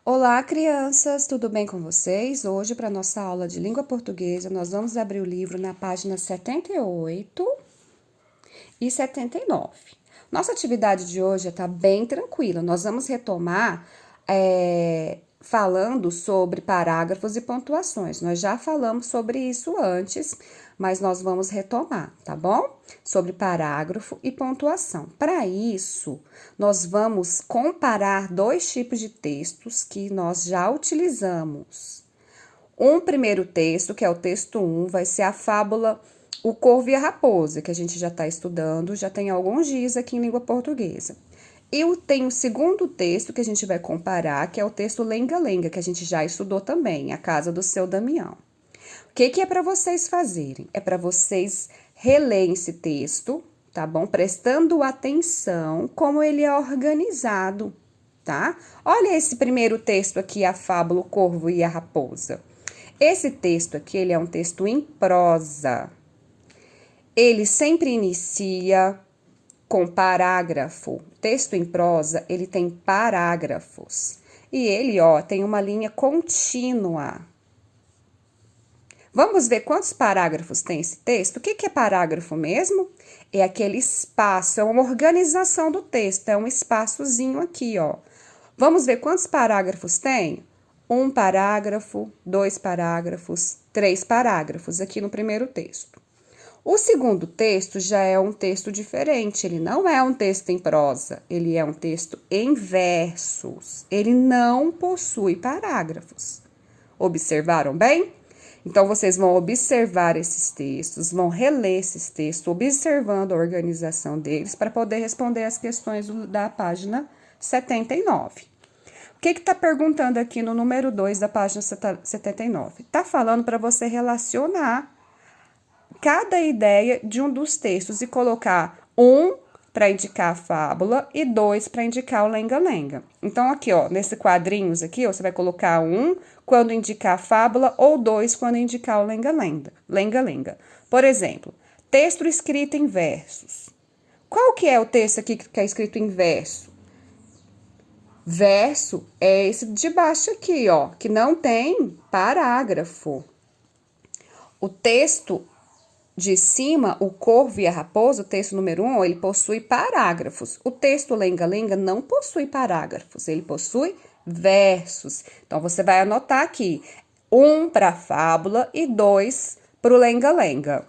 Olá, crianças, tudo bem com vocês? Hoje, para nossa aula de língua portuguesa, nós vamos abrir o livro na página 78 e 79. Nossa atividade de hoje está bem tranquila. Nós vamos retomar falando sobre parágrafos e pontuações. Nós já falamos sobre isso antes, mas nós vamos retomar, tá bom? Sobre parágrafo e pontuação. Para isso, nós vamos comparar dois tipos de textos que nós já utilizamos. Um primeiro texto, que é o texto 1, vai ser a fábula O Corvo e a Raposa, que a gente já está estudando, já tem alguns dias aqui em língua portuguesa. E tem o segundo texto que a gente vai comparar, que é o texto Lenga-Lenga, que a gente já estudou também, A Casa do Seu Damião. O que é para vocês fazerem? É para vocês relerem esse texto, tá bom? Prestando atenção como ele é organizado, tá? Olha esse primeiro texto aqui, a fábula O Corvo e a Raposa. Esse texto aqui, ele é um texto em prosa. Ele sempre inicia com parágrafo. Texto em prosa, ele tem parágrafos. E ele, ó, tem uma linha contínua. Vamos ver quantos parágrafos tem esse texto? O que é parágrafo mesmo? É aquele espaço, é uma organização do texto, é um espaçozinho aqui, ó. Vamos ver quantos parágrafos tem? Um parágrafo, dois parágrafos, três parágrafos aqui no primeiro texto. O segundo texto já é um texto diferente, ele não é um texto em prosa, ele é um texto em versos, ele não possui parágrafos. Observaram bem? Então, vocês vão observar esses textos, vão reler esses textos, observando a organização deles para poder responder as questões da página 79. O que está perguntando aqui no número 2 da página 79? Está falando para você relacionar cada ideia de um dos textos e colocar um para indicar a fábula e dois para indicar o lenga-lenga. Então, aqui, ó, nesse quadrinhos aqui, ó, você vai colocar um quando indicar a fábula ou dois quando indicar o lenga-lenga. Lenga-lenga. Por exemplo, texto escrito em versos. Qual que é o texto aqui que é escrito em verso? Verso é esse de baixo aqui, ó, que não tem parágrafo. O texto de cima, o corvo e a raposa, o texto número 1, ele possui parágrafos. O texto lenga-lenga não possui parágrafos, ele possui versos. Então, você vai anotar aqui, um para a fábula e dois para o lenga-lenga.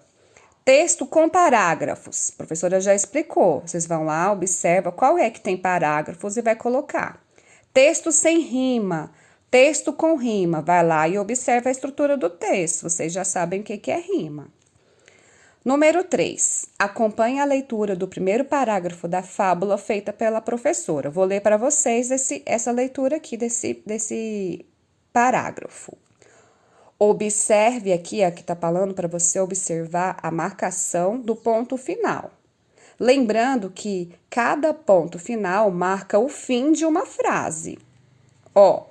Texto com parágrafos, a professora já explicou. Vocês vão lá, observa qual é que tem parágrafos e vai colocar. Texto sem rima, texto com rima, vai lá e observa a estrutura do texto. Vocês já sabem o que é rima. Número 3. Acompanhe a leitura do primeiro parágrafo da fábula feita pela professora. Vou ler para vocês essa leitura aqui desse parágrafo. Observe aqui está falando para você observar a marcação do ponto final. Lembrando que cada ponto final marca o fim de uma frase. Ó,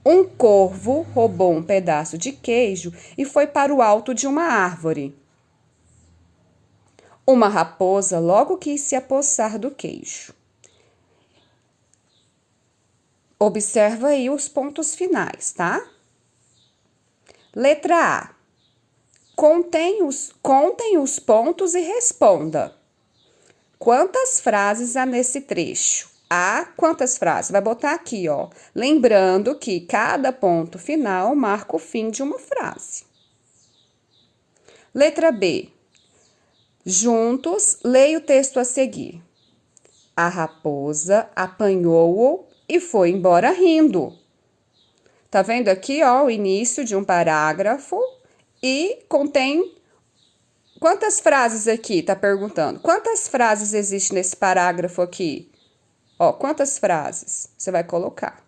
um corvo roubou um pedaço de queijo e foi para o alto de uma árvore. Uma raposa logo quis se apossar do queijo. Observa aí os pontos finais, tá? Letra A. Contem os pontos e responda. Quantas frases há nesse trecho? A, quantas frases? Vai botar aqui, ó. Lembrando que cada ponto final marca o fim de uma frase. Letra B. Juntos, leia o texto a seguir. A raposa apanhou-o e foi embora rindo. Tá vendo aqui, ó, o início de um parágrafo e contém quantas frases aqui? Tá perguntando. Quantas frases existem nesse parágrafo aqui? Ó, quantas frases você vai colocar?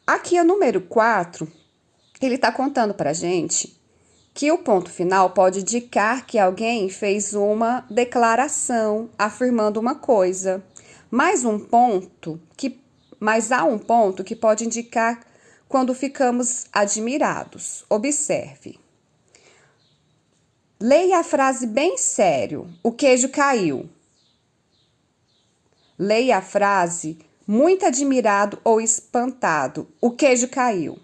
Aqui, a número 4, ele tá contando pra gente que o ponto final pode indicar que alguém fez uma declaração afirmando uma coisa. Mas há um ponto que pode indicar quando ficamos admirados. Observe. Leia a frase bem sério. O queijo caiu. Leia a frase Muito admirado ou espantado, o queijo caiu.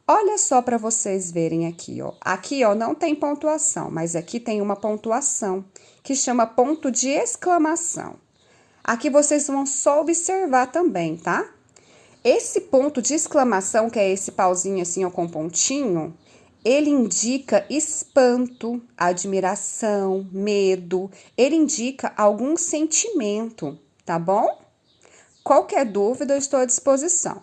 Olha só para vocês verem aqui, ó. Aqui, ó, não tem pontuação, mas aqui tem uma pontuação que chama ponto de exclamação. Aqui vocês vão só observar também, tá? Esse ponto de exclamação, que é esse pauzinho assim, ó, com pontinho, ele indica espanto, admiração, medo. Ele indica algum sentimento, tá bom? Qualquer dúvida, eu estou à disposição.